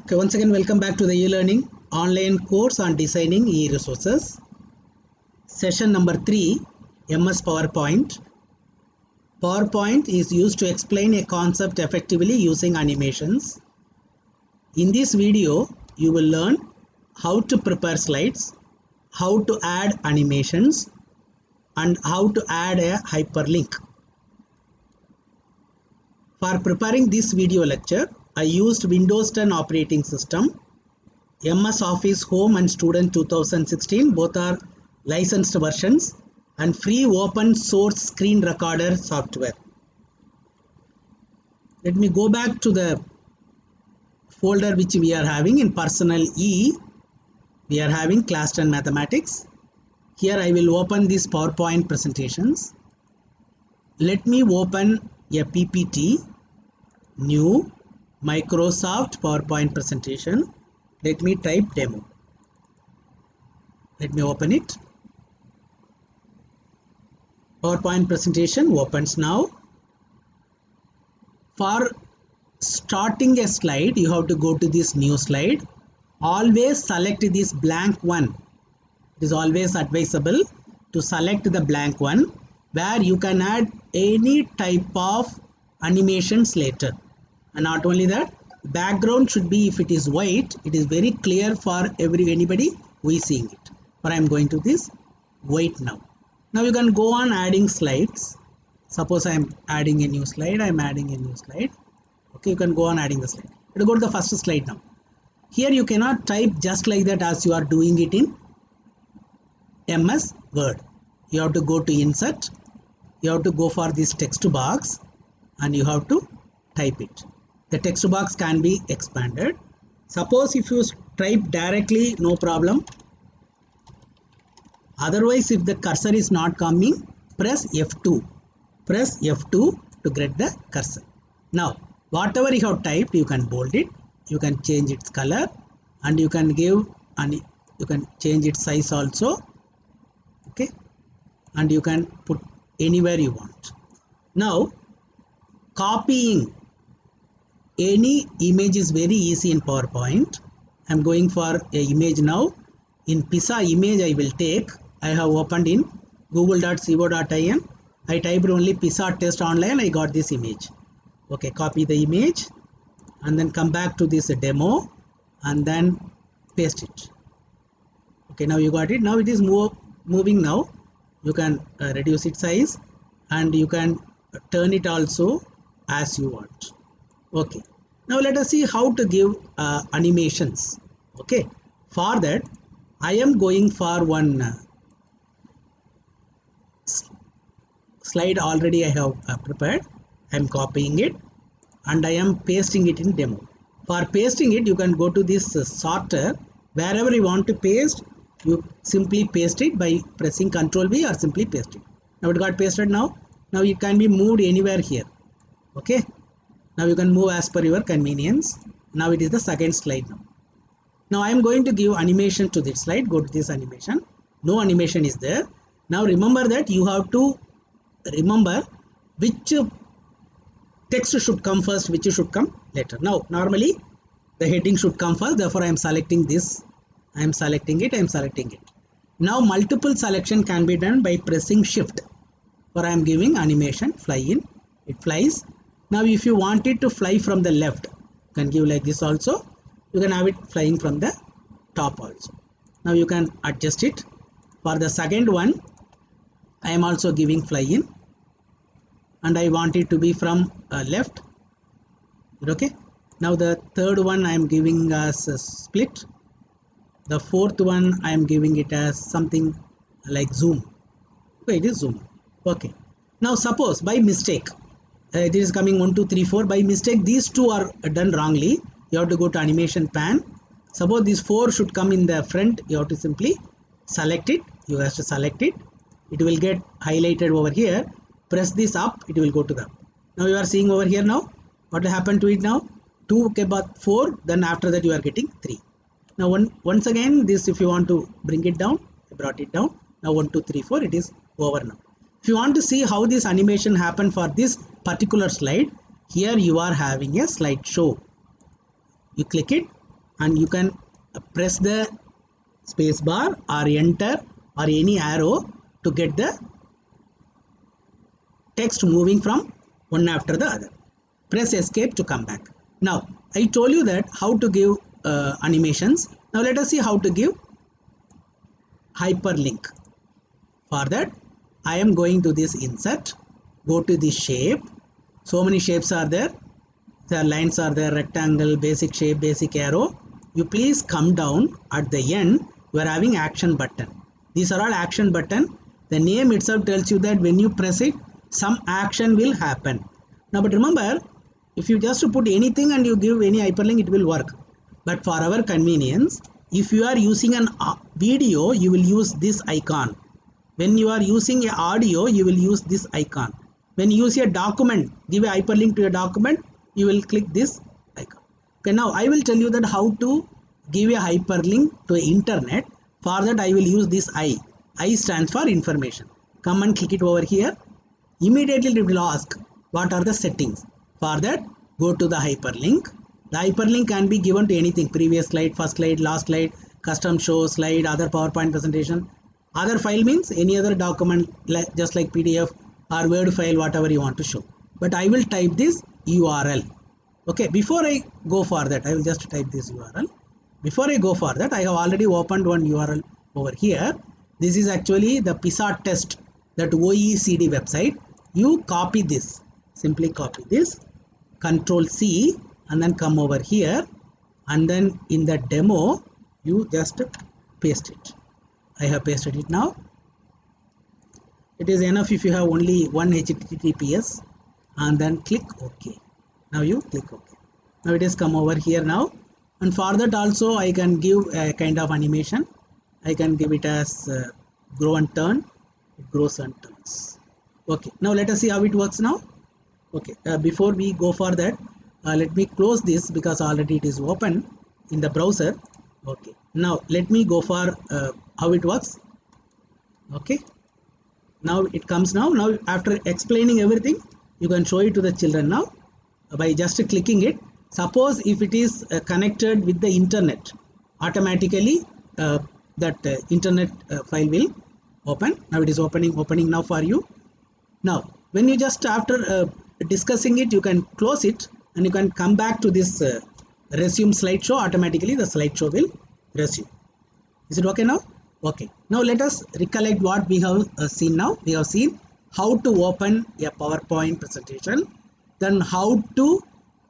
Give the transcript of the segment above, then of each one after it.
Okay, once again, welcome back to the e-learning online course on designing e-resources. Session number 3, MS PowerPoint. PowerPoint is used to explain a concept effectively using animations. In this video, you will learn how to prepare slides, how to add animations, and how to add a hyperlink. For preparing this video lecture, I used Windows 10 operating system, MS Office Home and Student 2016, both are licensed versions, and free open source screen recorder software. Let me go back to the folder which we are having in Personal E. We are having Class 10 Mathematics. Here I will open these PowerPoint presentations. Let me open a PPT, new Microsoft PowerPoint presentation. Let me type demo. Let me open it. PowerPoint presentation opens now. For starting a slide, you have to go to this new slide. Always select this blank one. It is always advisable to select the blank one where you can add any type of animations later. And not only that, background should be, if it is white, it is very clear for anybody who is seeing it. But I am going to this white now. Now you can go on adding slides. Suppose I am adding a new slide. I am adding a new slide. Okay, you can go on adding the slide. Let go to the first slide now. Here you cannot type just like that as you are doing it in MS Word. You have to go to Insert. You have to go for this text box and you have to type it. The text box can be expanded. Suppose if you type directly, no problem. Otherwise, if the cursor is not coming, press F2. Press F2 to get the cursor. Now, whatever you have typed, you can bold it. You can change its color and you can give and you can change its size also. Okay, and you can put anywhere you want. Now, copying any image is very easy in PowerPoint. I am going for a image now. In PISA image I will take. I have opened in google.co.in. I typed only PISA test online. I got this image. Okay, copy the image and then come back to this demo and then paste it. Okay, now you got it. Now it is moving now. You can reduce its size and you can turn it also as you want. Okay, now let us see how to give animations. Okay, for that I am going for one slide already I have prepared. I am copying it and I am pasting it in demo. For pasting it, you can go to this sorter. Wherever you want to paste, you simply paste it by pressing Ctrl V or simply paste it. Now it got pasted now. Now it can be moved anywhere here. Okay. Now you can move as per your convenience. Now it is the second slide now. Now I am going to give animation to this slide. Go to this animation. No animation is there. Now remember that you have to remember which text should come first, which should come later. Now normally the heading should come first. Therefore I am selecting this. I am selecting it. I am selecting it. Now multiple selection can be done by pressing Shift. For I am giving animation fly in. It flies. Now if you want it to fly from the left, you can give like this also. You can have it flying from the top also. Now you can adjust it. For the second one, I am also giving fly in. And I want it to be from left. Okay. Now the third one I am giving as a split. The fourth one I am giving it as something like zoom. Okay, it is zoom. Okay. Now suppose by mistake, this is coming 1, 2, 3, 4. By mistake, these two are done wrongly. You have to go to animation pan. Suppose these 4 should come in the front. You have to simply select it. You have to select it. It will get highlighted over here. Press this up. It will go to the. Now you are seeing over here now. What will happen to it now? 2 okay, but 4. Then after that you are getting 3. Now once again this, if you want to bring it down, I brought it down. Now 1, 2, 3, 4. It is over now. If you want to see how this animation happened for this particular slide, here you are having a slideshow. You click it and you can press the space bar or enter or any arrow to get the text moving from one after the other. Press escape to come back. Now I told you that how to give animations. Now let us see how to give hyperlink. For that I am going to this insert, go to the shape. So many shapes are there. The lines are there, rectangle, basic shape, basic arrow. You please come down at the end. You are having action button. These are all action button. The name itself tells you that when you press it, some action will happen. Now but remember, if you just put anything and you give any hyperlink, it will work. But for our convenience, if you are using an video, you will use this icon. When you are using a audio, you will use this icon. When you use a document, give a hyperlink to a document, you will click this icon. Okay, now I will tell you that how to give a hyperlink to internet. For that I will use this I. I stands for information. Come and click it over here. Immediately it will ask what are the settings. For that, go to the hyperlink. The hyperlink can be given to anything: previous slide, first slide, last slide, custom show slide, other PowerPoint presentation. Other file means any other document, just like PDF or Word file, whatever you want to show. But I will type this URL. Okay, before I go for that, I will just type this URL. Before I go for that, I have already opened one URL over here. This is actually the PISA test, that OECD website. You copy this, simply copy this, Control C, and then come over here, and then in the demo you just paste it. I have pasted it now. It is enough if you have only one HTTPS, and then click OK. Now you click OK. Now it has come over here now, and for that also I can give a kind of animation. I can give it as grow and turn. It grows and turns. Okay, now let us see how it works now. Okay, before we go for that, let me close this because already it is open in the browser. Okay, now let me go for how it works. Okay, now it comes now. Now after explaining everything, you can show it to the children now by just clicking it. Suppose if it is connected with the internet, automatically that internet file will open. Now it is opening now for you. Now when you just after discussing it, you can close it and you can come back to this resume slideshow. Automatically the slideshow will resume. Is it okay now? Okay, now let us recollect what we have seen now. We have seen how to open a PowerPoint presentation, then how to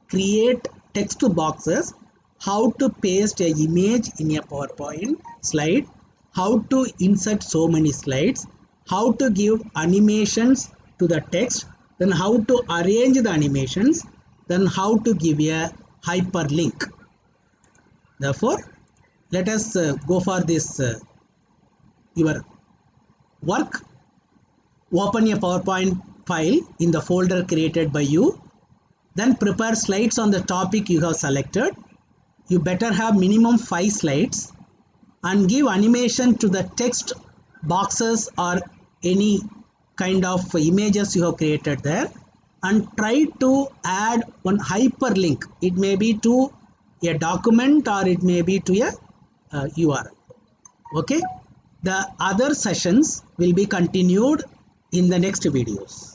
create text boxes, how to paste an image in a PowerPoint slide, how to insert so many slides, how to give animations to the text, then how to arrange the animations, then how to give a hyperlink. Therefore, let us go for this your work. Open a PowerPoint file in the folder created by you. Then prepare slides on the topic you have selected. You better have minimum 5 slides and give animation to the text boxes or any kind of images you have created there, and try to add one hyperlink. It may be to a document or it may be to a URL. Okay, the other sessions will be continued in the next videos.